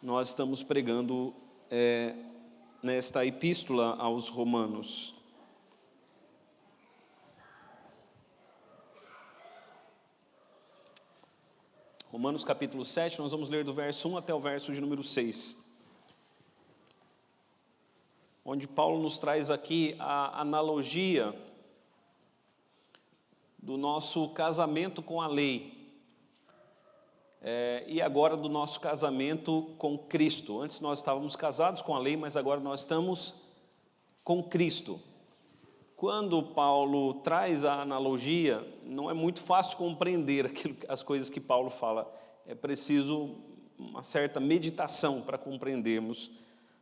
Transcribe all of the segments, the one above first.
nós estamos pregando nesta epístola aos Romanos. Romanos capítulo 7, nós vamos ler do verso 1 até o verso de número 6. Onde Paulo nos traz aqui a analogia do nosso casamento com a lei. E agora do nosso casamento com Cristo. Antes nós estávamos casados com a lei, mas agora nós estamos com Cristo. Quando Paulo traz a analogia, não é muito fácil compreender as coisas que Paulo fala. É preciso uma certa meditação para compreendermos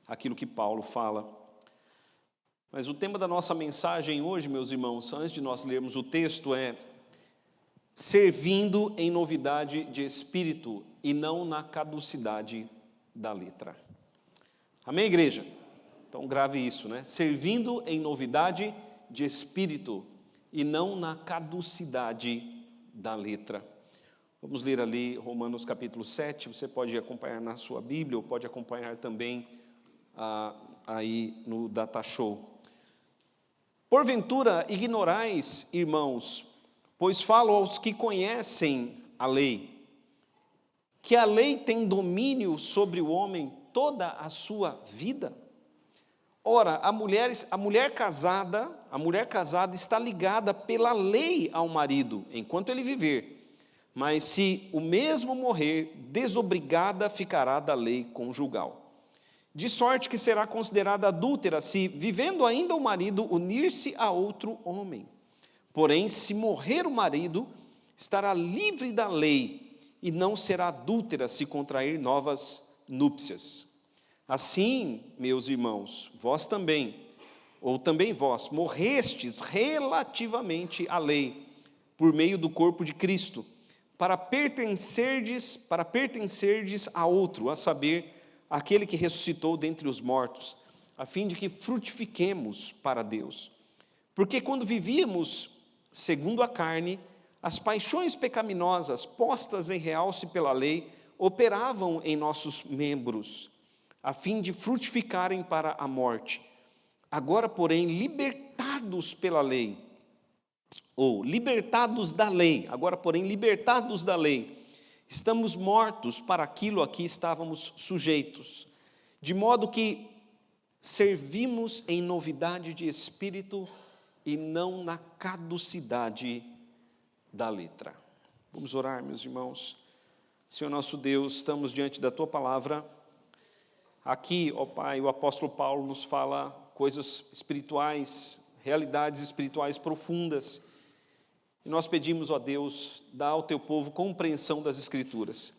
aquilo que Paulo fala. Mas o tema da nossa mensagem hoje, meus irmãos, antes de nós lermos o texto, é servindo em novidade de espírito e não na caducidade da letra. Amém, igreja? Então grave isso, né? Servindo em novidade de espírito e não na caducidade da letra. Vamos ler ali Romanos capítulo 7, você pode acompanhar na sua Bíblia ou pode acompanhar também aí no Data Show. Porventura ignorais, irmãos, pois falo aos que conhecem a lei, que a lei tem domínio sobre o homem toda a sua vida? Ora, a mulher casada está ligada pela lei ao marido, enquanto ele viver. Mas se o mesmo morrer, desobrigada ficará da lei conjugal. De sorte que será considerada adúltera se, vivendo ainda o marido, unir-se a outro homem. Porém, se morrer o marido, estará livre da lei e não será adúltera se contrair novas núpcias. Assim, meus irmãos, vós também, ou também vós, morrestes relativamente à lei, por meio do corpo de Cristo, para pertencerdes a outro, a saber, aquele que ressuscitou dentre os mortos, a fim de que frutifiquemos para Deus. Porque quando vivíamos segundo a carne, as paixões pecaminosas postas em realce pela lei operavam em nossos membros, a fim de frutificarem para a morte. Agora, porém, libertados pela lei, ou libertados da lei, estamos mortos para aquilo a que estávamos sujeitos, de modo que servimos em novidade de espírito e não na caducidade da letra. Vamos orar, meus irmãos. Senhor nosso Deus, estamos diante da Tua palavra. Aqui, ó Pai, o apóstolo Paulo nos fala coisas espirituais, realidades espirituais profundas. E nós pedimos, ó Deus, dá ao Teu povo compreensão das Escrituras.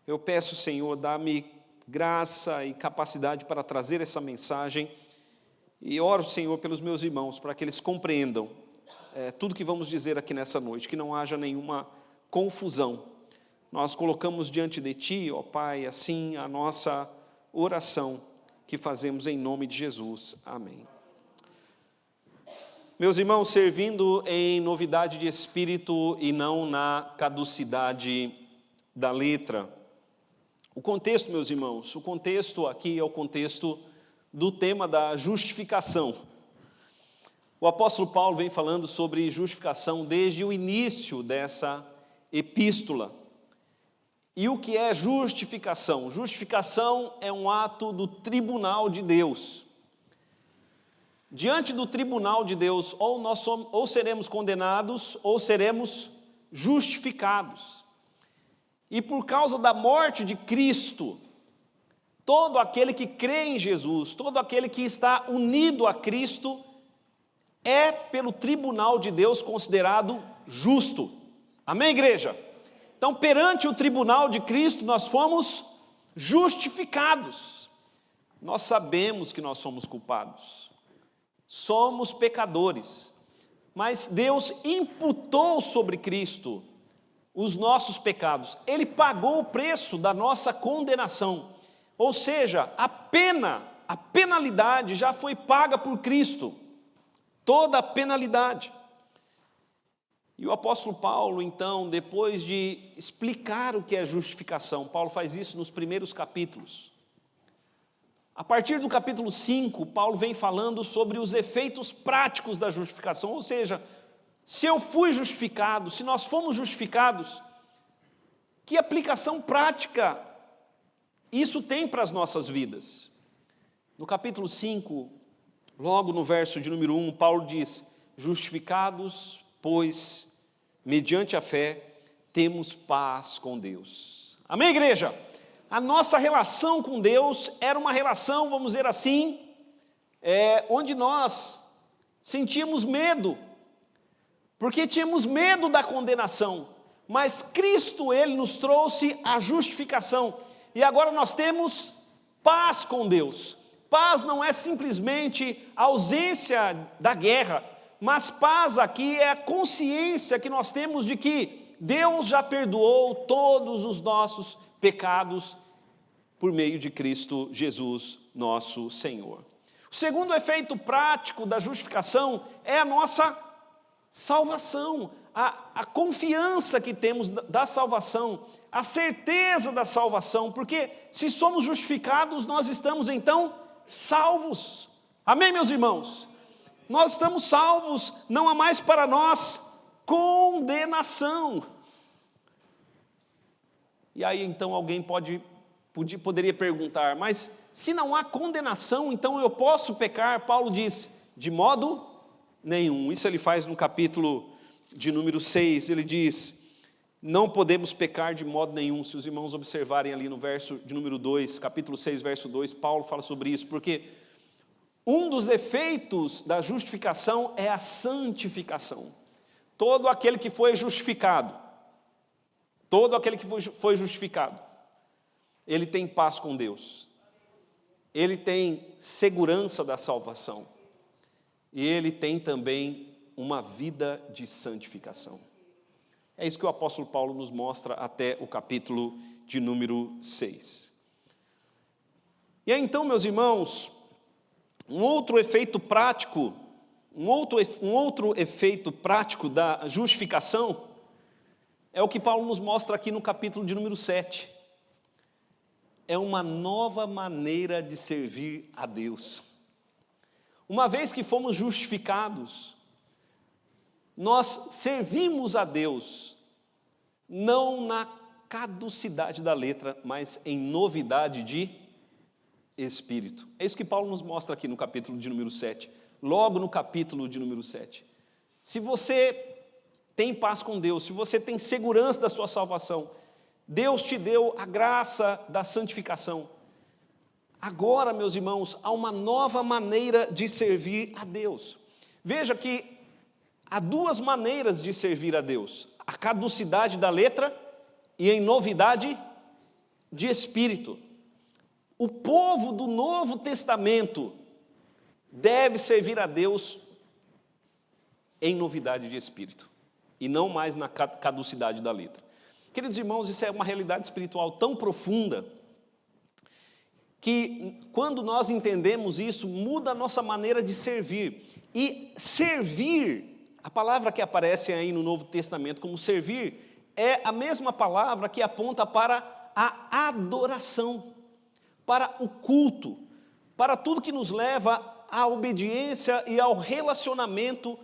Eu peço, Senhor, dá-me graça e capacidade para trazer essa mensagem. E oro, Senhor, pelos meus irmãos, para que eles compreendam tudo que vamos dizer aqui nessa noite, que não haja nenhuma confusão. Nós colocamos diante de Ti, ó Pai, assim a nossa oração que fazemos em nome de Jesus. Amém. Meus irmãos, servindo em novidade de espírito e não na caducidade da letra. O contexto, meus irmãos, o contexto aqui é o contexto do tema da justificação. O apóstolo Paulo vem falando sobre justificação desde o início dessa epístola. E o que é justificação? Justificação é um ato do tribunal de Deus. Diante do tribunal de Deus, ou seremos condenados, ou seremos justificados. E por causa da morte de Cristo, todo aquele que crê em Jesus, todo aquele que está unido a Cristo, é pelo tribunal de Deus considerado justo. Amém, igreja? Então, perante o tribunal de Cristo, nós fomos justificados. Nós sabemos que nós somos culpados. Somos pecadores. Mas Deus imputou sobre Cristo os nossos pecados. Ele pagou o preço da nossa condenação. Ou seja, a penalidade já foi paga por Cristo. Toda a penalidade. E o apóstolo Paulo, então, depois de explicar o que é justificação, Paulo faz isso nos primeiros capítulos. A partir do capítulo 5, Paulo vem falando sobre os efeitos práticos da justificação, ou seja, se eu fui justificado, se nós fomos justificados, que aplicação prática isso tem para as nossas vidas? No capítulo 5, logo no verso de número 1, Paulo diz: justificados, pois, mediante a fé, temos paz com Deus. Amém, igreja? A nossa relação com Deus era uma relação, vamos dizer assim, onde nós sentíamos medo, porque tínhamos medo da condenação, mas Cristo, Ele nos trouxe a justificação, e agora nós temos paz com Deus. Paz não é simplesmente a ausência da guerra, mas paz aqui é a consciência que nós temos de que Deus já perdoou todos os nossos pecados por meio de Cristo Jesus, nosso Senhor. O segundo efeito prático da justificação é a nossa salvação, a confiança que temos da salvação, a certeza da salvação, porque se somos justificados, nós estamos então salvos. Amém, meus irmãos? Nós estamos salvos, não há mais para nós condenação. E aí então alguém poderia perguntar, mas se não há condenação, então eu posso pecar? Paulo diz, de modo nenhum. Isso ele faz no capítulo de número 6, ele diz, não podemos pecar de modo nenhum. Se os irmãos observarem ali no verso de número 2, capítulo 6, verso 2, Paulo fala sobre isso, porque um dos efeitos da justificação é a santificação. Todo aquele que foi justificado, ele tem paz com Deus, ele tem segurança da salvação, e ele tem também uma vida de santificação. É isso que o apóstolo Paulo nos mostra até o capítulo de número 6. E aí então, meus irmãos, um outro efeito prático da justificação é o que Paulo nos mostra aqui no capítulo de número 7. É uma nova maneira de servir a Deus. Uma vez que fomos justificados, nós servimos a Deus, não na caducidade da letra, mas em novidade de espírito. É isso que Paulo nos mostra aqui no capítulo de número 7, logo no capítulo de número 7. Se você tem paz com Deus, se você tem segurança da sua salvação, Deus te deu a graça da santificação. Agora, meus irmãos, há uma nova maneira de servir a Deus. Veja que há duas maneiras de servir a Deus: a caducidade da letra e em novidade de espírito. O povo do Novo Testamento deve servir a Deus em novidade de espírito, e não mais na caducidade da letra. Queridos irmãos, isso é uma realidade espiritual tão profunda, que quando nós entendemos isso, muda a nossa maneira de servir. E servir, a palavra que aparece aí no Novo Testamento como servir, é a mesma palavra que aponta para a adoração, para o culto, para tudo que nos leva à obediência e ao relacionamento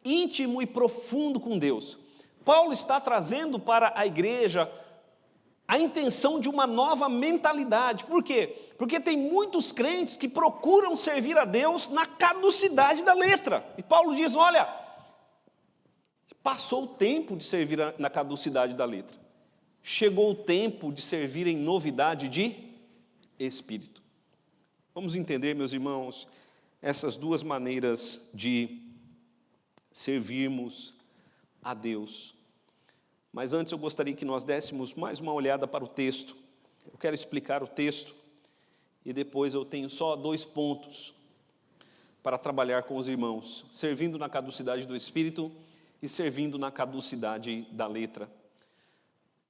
íntimo e profundo com Deus. Paulo está trazendo para a igreja a intenção de uma nova mentalidade. Por quê? Porque tem muitos crentes que procuram servir a Deus na caducidade da letra. E Paulo diz, olha, passou o tempo de servir na caducidade da letra. Chegou o tempo de servir em novidade de espírito. Vamos entender, meus irmãos, essas duas maneiras de servirmos a Deus. Mas antes eu gostaria que nós dessemos mais uma olhada para o texto. Eu quero explicar o texto e depois eu tenho só 2 pontos para trabalhar com os irmãos, servindo na caducidade do Espírito e servindo na caducidade da letra.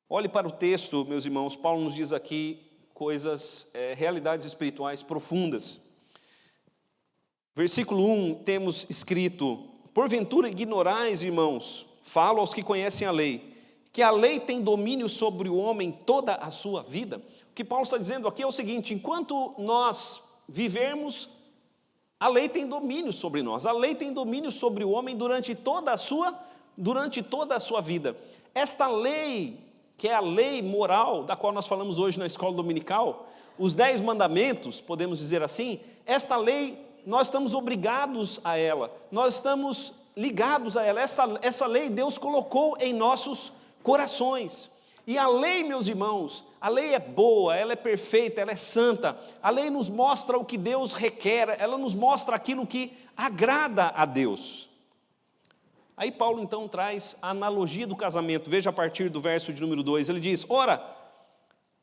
Olhe para o texto, meus irmãos. Paulo nos diz aqui coisas, realidades espirituais profundas. Versículo 1, temos escrito: porventura ignorais, irmãos, falo aos que conhecem a lei, que a lei tem domínio sobre o homem toda a sua vida. O que Paulo está dizendo aqui é o seguinte: enquanto nós vivermos, a lei tem domínio sobre nós, a lei tem domínio sobre o homem durante toda a sua vida. Esta lei, que é a lei moral, da qual nós falamos hoje na escola dominical, os 10 mandamentos, podemos dizer assim, esta lei, nós estamos obrigados a ela, nós estamos ligados a ela, essa lei Deus colocou em nossos corações. E a lei, meus irmãos, a lei é boa, ela é perfeita, ela é santa, a lei nos mostra o que Deus requer, ela nos mostra aquilo que agrada a Deus. Aí Paulo então traz a analogia do casamento, veja a partir do verso de número 2, ele diz: ora,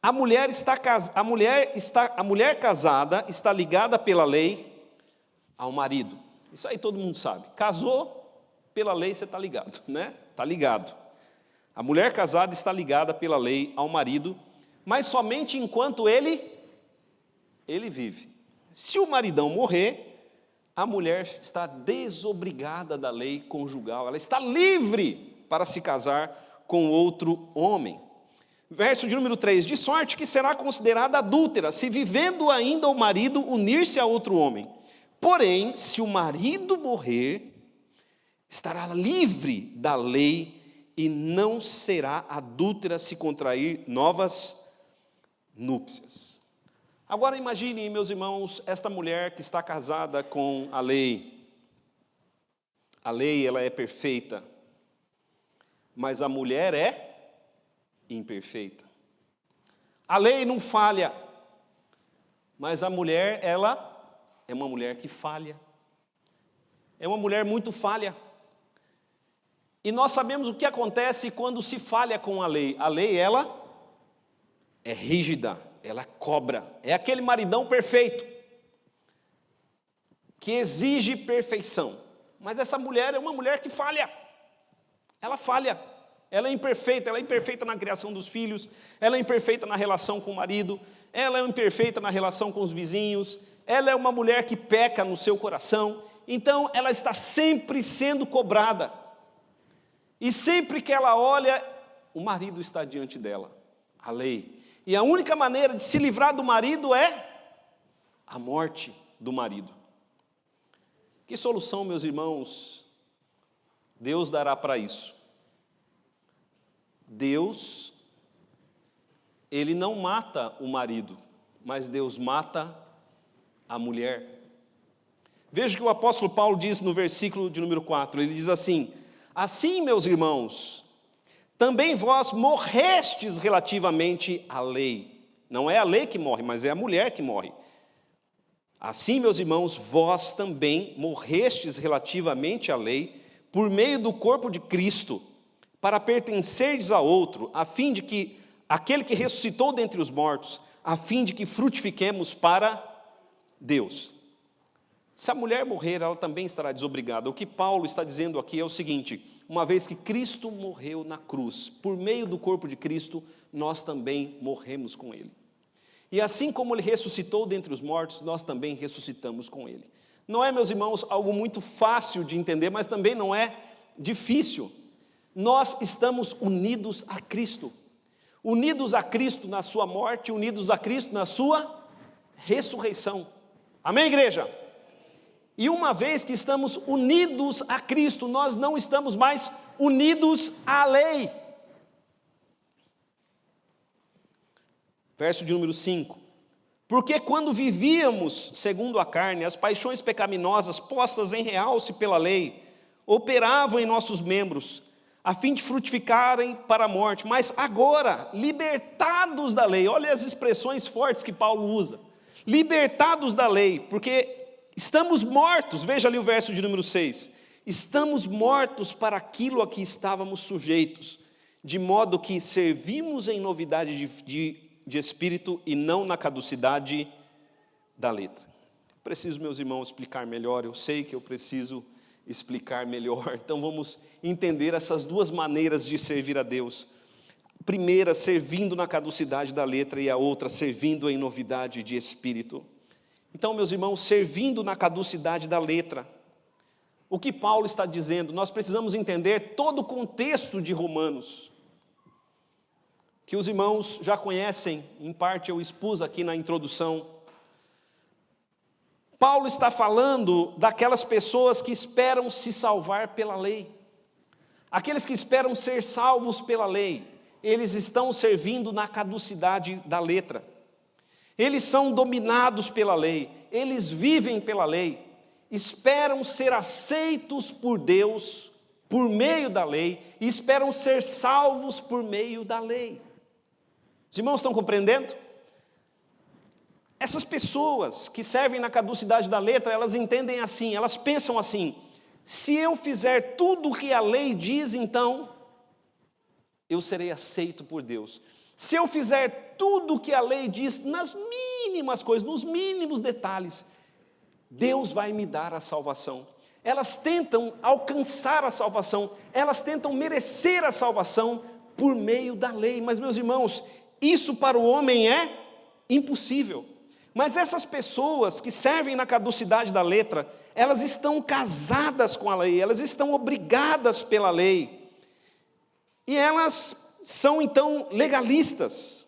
a mulher casada está ligada pela lei ao marido. Isso aí todo mundo sabe, casou, pela lei você está ligado, né? Está ligado. A mulher casada está ligada pela lei ao marido, mas somente enquanto ele vive. Se o maridão morrer, a mulher está desobrigada da lei conjugal, ela está livre para se casar com outro homem. Verso de número 3, de sorte que será considerada adúltera, se vivendo ainda o marido unir-se a outro homem. Porém, se o marido morrer, estará livre da lei e não será adúltera se contrair novas núpcias. Agora imaginem, meus irmãos, esta mulher que está casada com a lei. A lei, ela é perfeita, mas a mulher é imperfeita. A lei não falha, mas a mulher, ela é uma mulher que falha. É uma mulher muito falha. E nós sabemos o que acontece quando se falha com a lei. A lei, ela é rígida, ela cobra. É aquele maridão perfeito, que exige perfeição. Mas essa mulher é uma mulher que falha. Ela falha. Ela é imperfeita na criação dos filhos, ela é imperfeita na relação com o marido, ela é imperfeita na relação com os vizinhos, ela é uma mulher que peca no seu coração. Então ela está sempre sendo cobrada. E sempre que ela olha, o marido está diante dela, a lei. E a única maneira de se livrar do marido é a morte do marido. Que solução, meus irmãos, Deus dará para isso? Deus, Ele não mata o marido, mas Deus mata a mulher. Veja o que o apóstolo Paulo diz no versículo de número 4, ele diz assim: assim, meus irmãos, também vós morrestes relativamente à lei. Não é a lei que morre, mas é a mulher que morre. Assim, meus irmãos, vós também morrestes relativamente à lei, por meio do corpo de Cristo, para pertencerdes a outro, a fim de que, aquele que ressuscitou dentre os mortos, a fim de que frutifiquemos para Deus. Se a mulher morrer, ela também estará desobrigada. O que Paulo está dizendo aqui é o seguinte: uma vez que Cristo morreu na cruz, por meio do corpo de Cristo, nós também morremos com Ele. E assim como Ele ressuscitou dentre os mortos, nós também ressuscitamos com Ele. Não é, meus irmãos, algo muito fácil de entender, mas também não é difícil. Nós estamos unidos a Cristo. Unidos a Cristo na sua morte, unidos a Cristo na sua ressurreição. Amém, igreja? E uma vez que estamos unidos a Cristo, nós não estamos mais unidos à lei. Verso de número 5. Porque quando vivíamos segundo a carne, as paixões pecaminosas postas em realce pela lei, operavam em nossos membros, a fim de frutificarem para a morte. Mas agora, libertados da lei, olha as expressões fortes que Paulo usa. Libertados da lei, porque estamos mortos, veja ali o verso de número 6. Estamos mortos para aquilo a que estávamos sujeitos, de modo que servimos em novidade de espírito e não na caducidade da letra. Preciso, meus irmãos, explicar melhor, eu sei que eu preciso explicar melhor, então vamos entender essas duas maneiras de servir a Deus. A primeira, servindo na caducidade da letra, e a outra, servindo em novidade de espírito. Então, meus irmãos, servindo na caducidade da letra, o que Paulo está dizendo? Nós precisamos entender todo o contexto de Romanos, que os irmãos já conhecem, em parte eu expus aqui na introdução. Paulo está falando daquelas pessoas que esperam se salvar pela lei. Aqueles que esperam ser salvos pela lei, eles estão servindo na caducidade da letra. Eles são dominados pela lei, eles vivem pela lei, esperam ser aceitos por Deus por meio da lei e esperam ser salvos por meio da lei. Os irmãos estão compreendendo? Essas pessoas que servem na caducidade da letra, elas entendem assim, elas pensam assim: se eu fizer tudo o que a lei diz, então eu serei aceito por Deus. Se eu fizer tudo o que a lei diz, nas mínimas coisas, nos mínimos detalhes, Deus vai me dar a salvação. Elas tentam alcançar a salvação, elas tentam merecer a salvação por meio da lei. Mas, meus irmãos, isso para o homem é impossível. Mas essas pessoas que servem na caducidade da letra, elas estão casadas com a lei, elas estão obrigadas pela lei. E elas são então legalistas.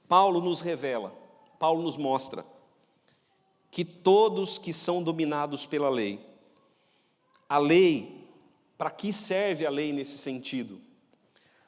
Paulo nos revela, Paulo nos mostra que todos que são dominados pela lei, a lei, para que serve a lei nesse sentido?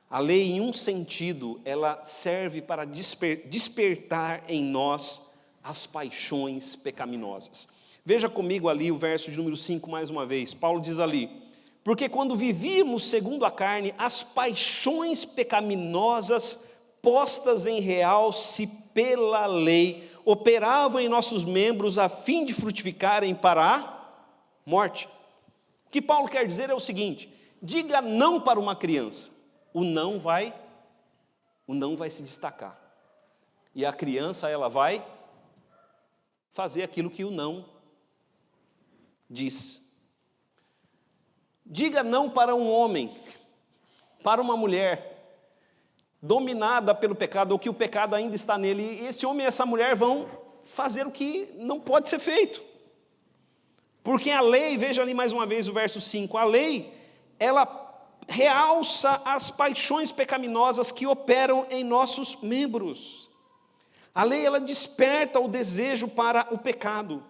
A lei, em um sentido, ela serve para despertar em nós as paixões pecaminosas. Veja comigo ali o verso de número 5 mais uma vez. Paulo diz ali: porque quando vivíamos segundo a carne, as paixões pecaminosas postas em realce pela lei, operavam em nossos membros a fim de frutificarem para a morte. O que Paulo quer dizer é o seguinte: diga não para uma criança, o não vai se destacar. E a criança, ela vai fazer aquilo que o não diz. Diga não para um homem, para uma mulher dominada pelo pecado, ou que o pecado ainda está nele, e esse homem e essa mulher vão fazer o que não pode ser feito. Porque a lei, veja ali mais uma vez o verso 5, a lei, ela realça as paixões pecaminosas que operam em nossos membros. A lei, ela desperta o desejo para o pecado.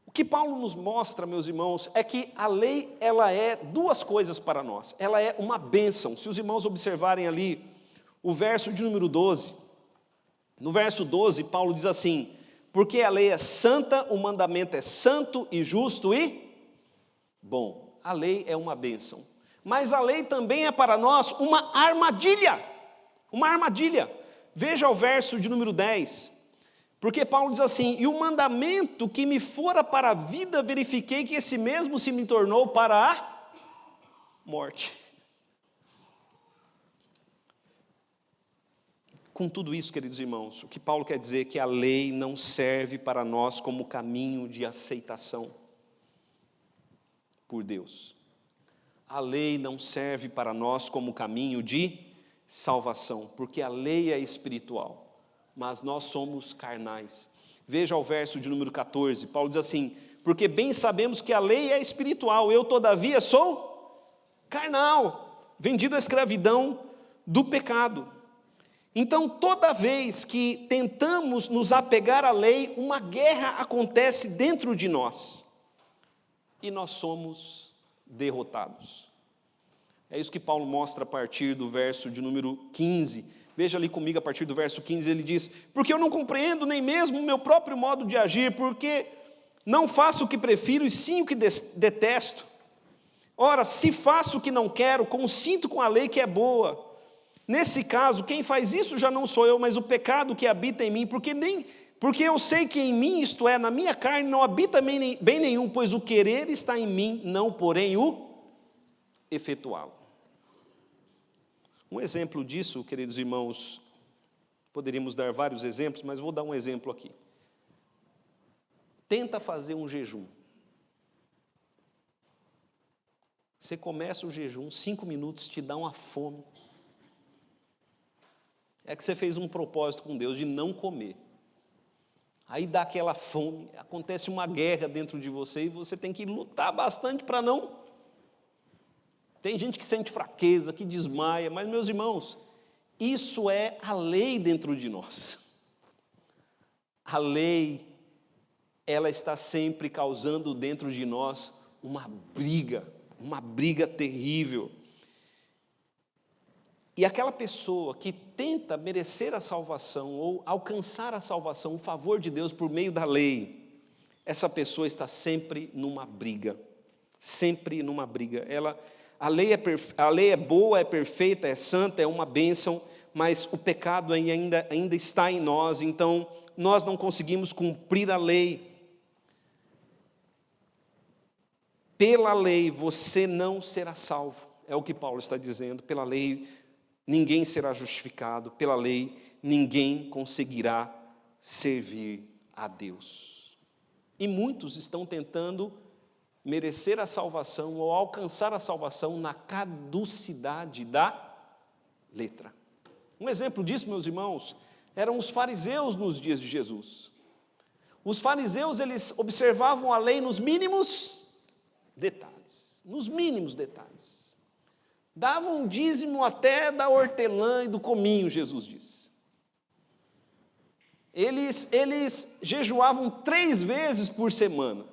O que Paulo nos mostra, meus irmãos, é que a lei, ela é duas coisas para nós. Ela é uma bênção. Se os irmãos observarem ali o verso de número 12, no verso 12, Paulo diz assim: porque a lei é santa, o mandamento é santo e justo e bom. A lei é uma bênção. Mas a lei também é para nós uma armadilha. Uma armadilha. Veja o verso de número 10. Porque Paulo diz assim: e o mandamento que me fora para a vida, verifiquei que esse mesmo se me tornou para a morte. Com tudo isso, queridos irmãos, o que Paulo quer dizer é que a lei não serve para nós como caminho de aceitação por Deus. A lei não serve para nós como caminho de salvação, porque a lei é espiritual, mas nós somos carnais. Veja o verso de número 14, Paulo diz assim: porque bem sabemos que a lei é espiritual, eu todavia sou carnal, vendido à escravidão do pecado. Então, toda vez que tentamos nos apegar à lei, uma guerra acontece dentro de nós, e nós somos derrotados. É isso que Paulo mostra a partir do verso de número 15. Veja ali comigo a partir do verso 15, ele diz: porque eu não compreendo nem mesmo o meu próprio modo de agir, porque não faço o que prefiro e sim o que detesto. Ora, se faço o que não quero, consinto com a lei que é boa. Nesse caso, quem faz isso já não sou eu, mas o pecado que habita em mim, porque eu sei que em mim, isto é, na minha carne, não habita bem nenhum, pois o querer está em mim, não porém o efetuá-lo. Um exemplo disso, queridos irmãos, poderíamos dar vários exemplos, mas vou dar um exemplo aqui. Tenta fazer um jejum. Você começa o jejum, 5 minutos te dá uma fome. É que você fez um propósito com Deus de não comer. Aí dá aquela fome, acontece uma guerra dentro de você e você tem que lutar bastante para não. Tem gente que sente fraqueza, que desmaia, mas, meus irmãos, isso é a lei dentro de nós. a lei, ela está sempre causando dentro de nós uma briga terrível. E aquela pessoa que tenta merecer a salvação ou alcançar a salvação, o favor de Deus por meio da lei, essa pessoa está sempre numa briga, a lei é boa, é perfeita, é santa, é uma bênção, mas o pecado ainda está em nós, então nós não conseguimos cumprir a lei. Pela lei você não será salvo, é o que Paulo está dizendo. Pela lei ninguém será justificado, pela lei ninguém conseguirá servir a Deus. E muitos estão tentando merecer a salvação ou alcançar a salvação na caducidade da letra. Um exemplo disso, meus irmãos, eram os fariseus nos dias de Jesus. Os fariseus, eles observavam a lei nos mínimos detalhes. Davam um dízimo até da hortelã e do cominho, Jesus disse. Eles jejuavam 3 vezes por semana.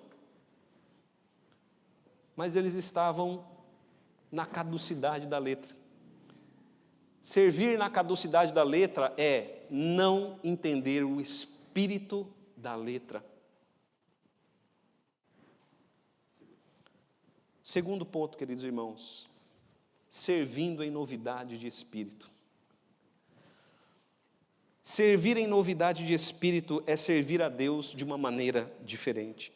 Mas eles estavam na caducidade da letra. Servir na caducidade da letra é não entender o espírito da letra. Segundo ponto, queridos irmãos, servindo em novidade de espírito. Servir em novidade de espírito é servir a Deus de uma maneira diferente.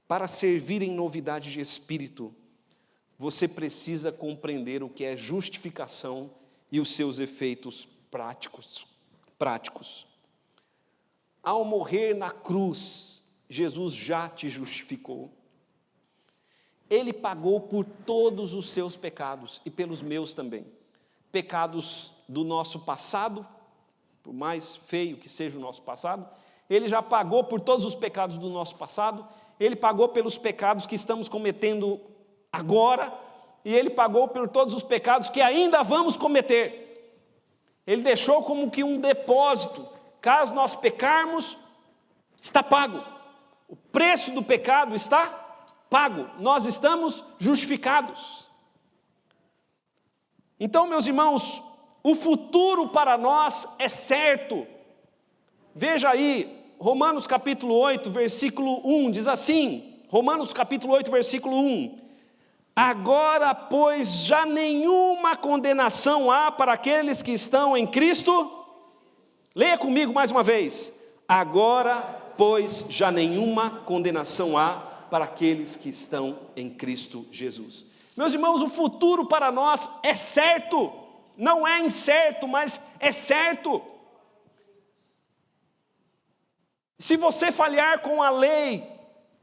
Para servir em novidade de espírito, você precisa compreender o que é justificação e os seus efeitos práticos. Ao morrer na cruz, Jesus já te justificou. Ele pagou por todos os seus pecados e pelos meus também. Pecados do nosso passado, por mais feio que seja o nosso passado, Ele já pagou por todos os pecados do nosso passado, Ele pagou pelos pecados que estamos cometendo agora, e Ele pagou por todos os pecados que ainda vamos cometer. Ele deixou como que um depósito, caso nós pecarmos, está pago. O preço do pecado está pago, nós estamos justificados. Então, meus irmãos, o futuro para nós é certo. Veja aí, Romanos capítulo 8, versículo 1, diz assim, Romanos capítulo 8, versículo 1, agora, pois, já nenhuma condenação há para aqueles que estão em Cristo, leia comigo mais uma vez, agora, pois, já nenhuma condenação há para aqueles que estão em Cristo Jesus. Meus irmãos, o futuro para nós é certo, não é incerto, mas é certo. Se você falhar com a lei,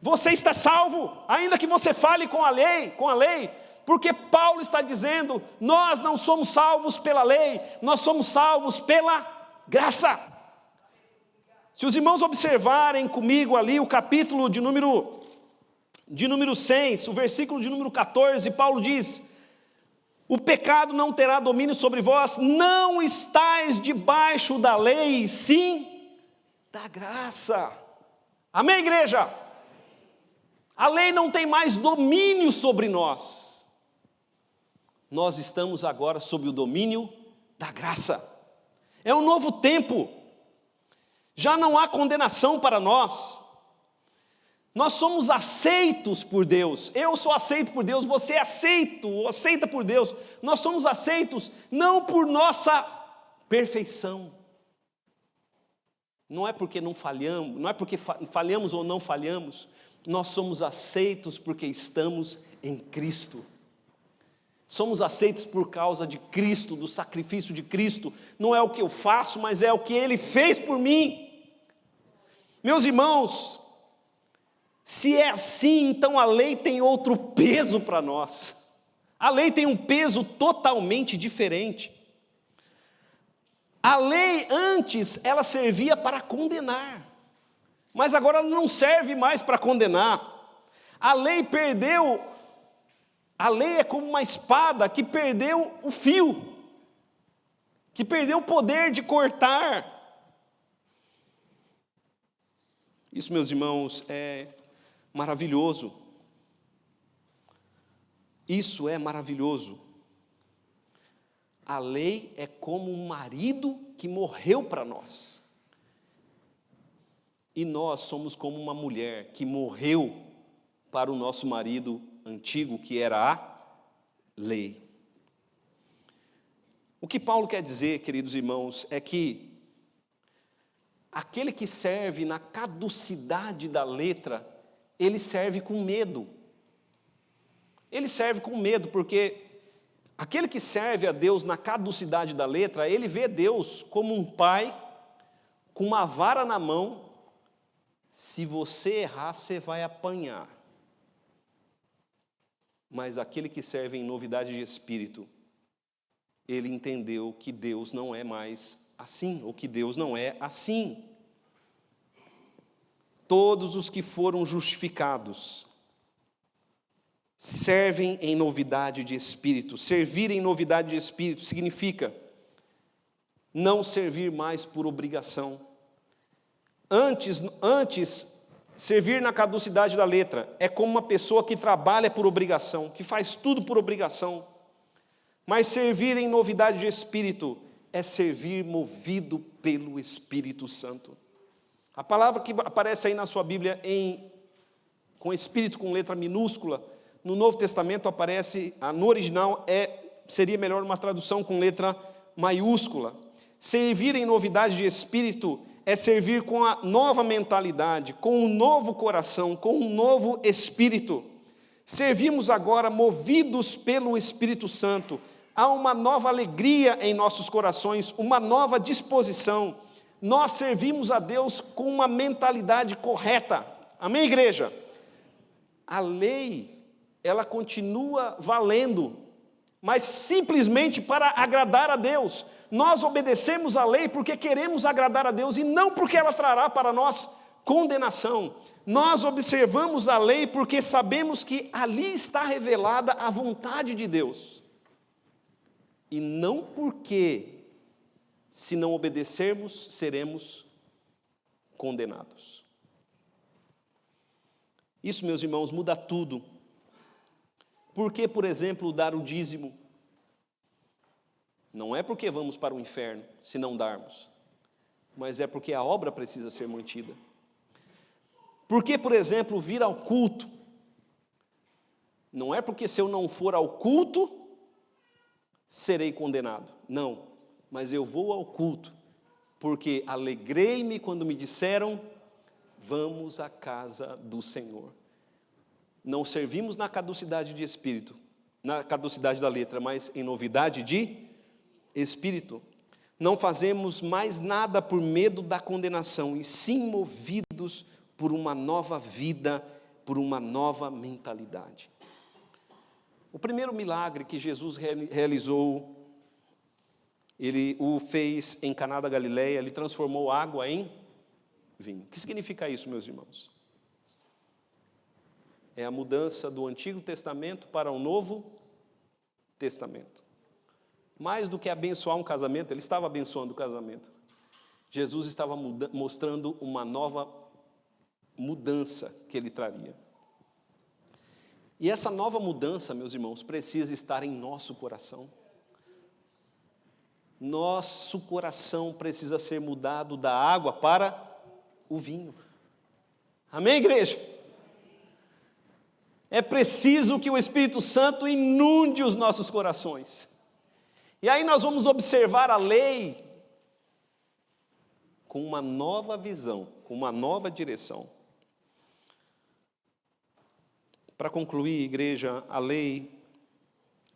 você está salvo, ainda que você fale com a lei, porque Paulo está dizendo, nós não somos salvos pela lei, nós somos salvos pela graça. Se os irmãos observarem comigo ali o capítulo de número 6, o versículo de número 14, Paulo diz, o pecado não terá domínio sobre vós, não estáis debaixo da lei, sim da graça. Amém, igreja? A lei não tem mais domínio sobre nós. Nós estamos agora sob o domínio da graça. É um novo tempo. Já não há condenação para nós. Nós somos aceitos por Deus. Eu sou aceito por Deus, você é aceita por Deus. Nós somos aceitos não por nossa perfeição. Não é porque não falhamos, não é porque falhamos ou não falhamos. Nós somos aceitos porque estamos em Cristo. Somos aceitos por causa de Cristo, do sacrifício de Cristo. Não é o que eu faço, mas é o que Ele fez por mim. Meus irmãos, se é assim, então a lei tem outro peso para nós. A lei tem um peso totalmente diferente. A lei antes, ela servia para condenar. Mas agora ela não serve mais para condenar. A lei é como uma espada que perdeu o fio, que perdeu o poder de cortar. Isso, meus irmãos, é maravilhoso. Isso é maravilhoso. A lei é como um marido que morreu para nós. E nós somos como uma mulher que morreu para o nosso marido antigo, que era a lei. O que Paulo quer dizer, queridos irmãos, é que aquele que serve na caducidade da letra, ele serve com medo. Ele serve com medo, porque aquele que serve a Deus na caducidade da letra, ele vê Deus como um pai com uma vara na mão. Se você errar, você vai apanhar. Mas aquele que serve em novidade de espírito, ele entendeu que Deus não é mais assim, ou que Deus não é assim. Todos os que foram justificados servem em novidade de espírito. Servir em novidade de espírito significa não servir mais por obrigação. Antes, servir na caducidade da letra é como uma pessoa que trabalha por obrigação, que faz tudo por obrigação. Mas servir em novidade de espírito é servir movido pelo Espírito Santo. A palavra que aparece aí na sua Bíblia com espírito com letra minúscula, no Novo Testamento aparece, no original seria melhor uma tradução com letra maiúscula. Servir em novidade de espírito é servir com a nova mentalidade, com um novo coração, com um novo espírito. Servimos agora movidos pelo Espírito Santo. Há uma nova alegria em nossos corações, uma nova disposição. Nós servimos a Deus com uma mentalidade correta. Amém, igreja? A lei, ela continua valendo, mas simplesmente para agradar a Deus. Nós obedecemos a lei porque queremos agradar a Deus e não porque ela trará para nós condenação. Nós observamos a lei porque sabemos que ali está revelada a vontade de Deus. E não porque, se não obedecermos, seremos condenados. Isso, meus irmãos, muda tudo. Por que, por exemplo, dar o dízimo? Não é porque vamos para o inferno, se não darmos, mas é porque a obra precisa ser mantida. Por que, por exemplo, vir ao culto? Não é porque se eu não for ao culto, serei condenado. Não, mas eu vou ao culto, porque alegrei-me quando me disseram, vamos à casa do Senhor. Não servimos na caducidade de espírito, na caducidade da letra, mas em novidade de espírito. Não fazemos mais nada por medo da condenação, e sim movidos por uma nova vida, por uma nova mentalidade. O primeiro milagre que Jesus realizou, ele o fez em Caná da Galileia, ele transformou água em vinho. O que significa isso, meus irmãos? É a mudança do Antigo Testamento para o Novo Testamento. Mais do que abençoar um casamento, ele estava abençoando o casamento. Jesus estava mostrando uma nova mudança que ele traria. E essa nova mudança, meus irmãos, precisa estar em nosso coração. Nosso coração precisa ser mudado da água para o vinho. Amém, igreja? É preciso que o Espírito Santo inunde os nossos corações. E aí nós vamos observar a lei com uma nova visão, com uma nova direção. Para concluir, igreja, a lei,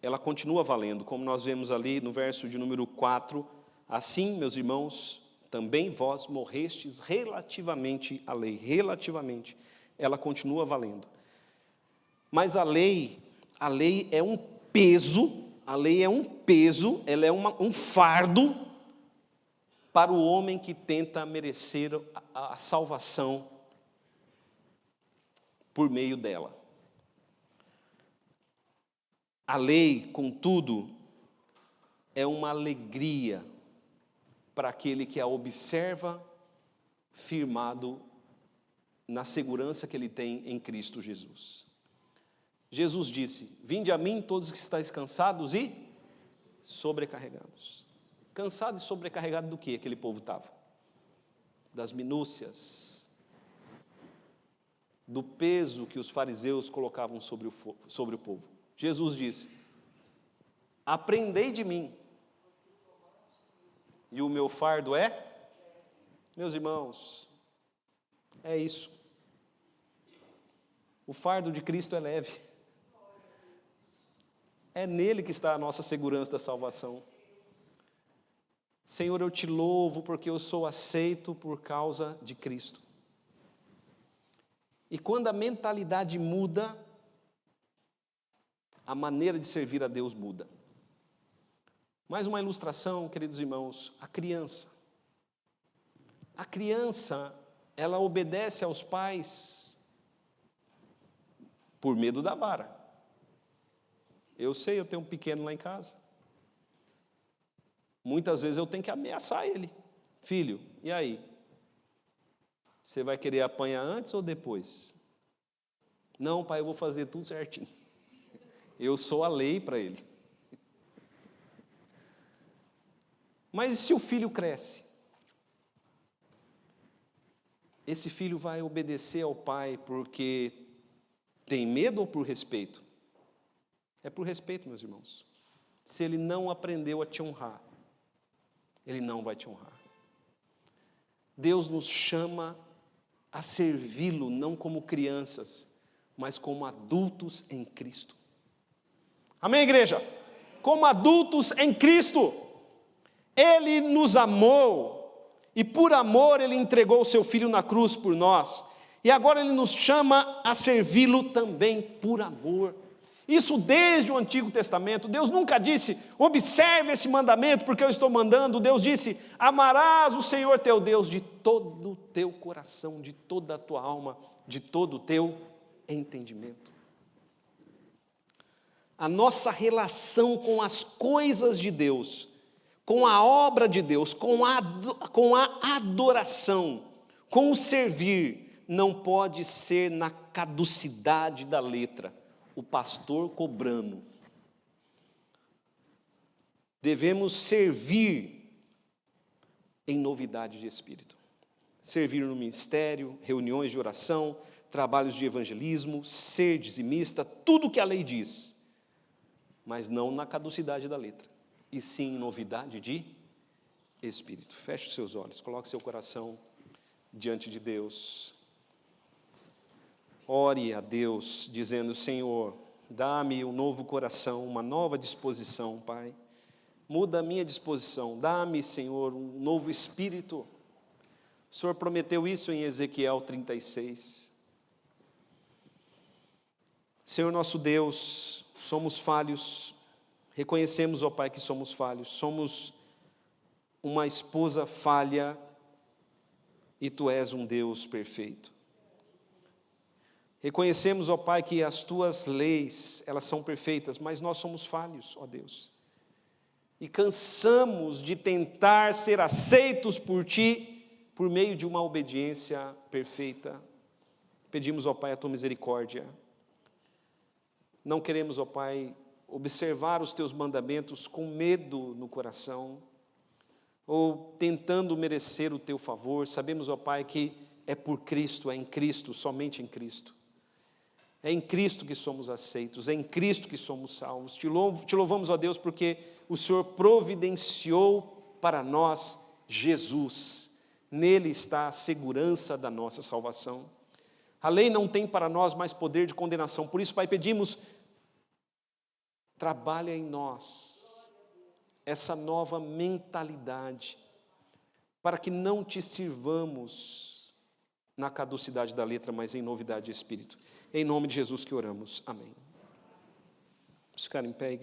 ela continua valendo, como nós vemos ali no verso de número 4. Assim, meus irmãos, também vós morrestes relativamente à lei, relativamente, ela continua valendo. Mas a lei é um peso, ela é um fardo para o homem que tenta merecer a salvação por meio dela. A lei, contudo, é uma alegria para aquele que a observa firmado na segurança que ele tem em Cristo Jesus. Jesus disse: vinde a mim todos que estáis cansados e sobrecarregados. Cansado e sobrecarregado do que aquele povo estava? Das minúcias, do peso que os fariseus colocavam sobre o povo. Jesus disse: aprendei de mim, e o meu fardo é, meus irmãos, é isso. O fardo de Cristo é leve. É nele que está a nossa segurança da salvação. Senhor, eu te louvo porque eu sou aceito por causa de Cristo. E quando a mentalidade muda, a maneira de servir a Deus muda. Mais uma ilustração, queridos irmãos, a criança. A criança, ela obedece aos pais por medo da vara. Eu sei, eu tenho um pequeno lá em casa. Muitas vezes eu tenho que ameaçar ele. Filho, e aí? Você vai querer apanhar antes ou depois? Não, pai, eu vou fazer tudo certinho. Eu sou a lei para ele. Mas e se o filho cresce? Esse filho vai obedecer ao pai porque tem medo ou por respeito? É por respeito, meus irmãos. Se ele não aprendeu a te honrar, ele não vai te honrar. Deus nos chama a servi-lo, não como crianças, mas como adultos em Cristo. Amém, igreja? Como adultos em Cristo. Ele nos amou, e por amor ele entregou o seu Filho na cruz por nós, e agora ele nos chama a servi-lo também por amor. Isso desde o Antigo Testamento. Deus nunca disse: observe esse mandamento porque eu estou mandando. Deus disse: amarás o Senhor teu Deus de todo o teu coração, de toda a tua alma, de todo o teu entendimento. A nossa relação com as coisas de Deus, com a obra de Deus, com a adoração, com o servir, não pode ser na caducidade da letra, o pastor cobrando. Devemos servir em novidade de espírito. Servir no ministério, reuniões de oração, trabalhos de evangelismo, ser dizimista, tudo que a lei diz, mas não na caducidade da letra, e sim em novidade de espírito. Feche os seus olhos, coloque seu coração diante de Deus. Ore a Deus, dizendo: Senhor, dá-me um novo coração, uma nova disposição, Pai. Muda a minha disposição, dá-me, Senhor, um novo espírito. O Senhor prometeu isso em Ezequiel 36. Senhor nosso Deus, somos falhos, reconhecemos, ó Pai, que somos falhos, somos uma esposa falha, e Tu és um Deus perfeito. Reconhecemos, ó Pai, que as Tuas leis, elas são perfeitas, mas nós somos falhos, ó Deus. E cansamos de tentar ser aceitos por Ti, por meio de uma obediência perfeita. Pedimos, ó Pai, a Tua misericórdia. Não queremos, ó Pai, observar os Teus mandamentos com medo no coração, ou tentando merecer o Teu favor. Sabemos, ó Pai, que é por Cristo, é em Cristo, somente em Cristo. É em Cristo que somos aceitos, é em Cristo que somos salvos. Te louvamos, ó Deus, porque o Senhor providenciou para nós Jesus. Nele está a segurança da nossa salvação. A lei não tem para nós mais poder de condenação. Por isso, Pai, pedimos: trabalha em nós essa nova mentalidade, para que não te sirvamos na caducidade da letra, mas em novidade de espírito. Em nome de Jesus que oramos. Amém. Vamos ficar em pé, igreja.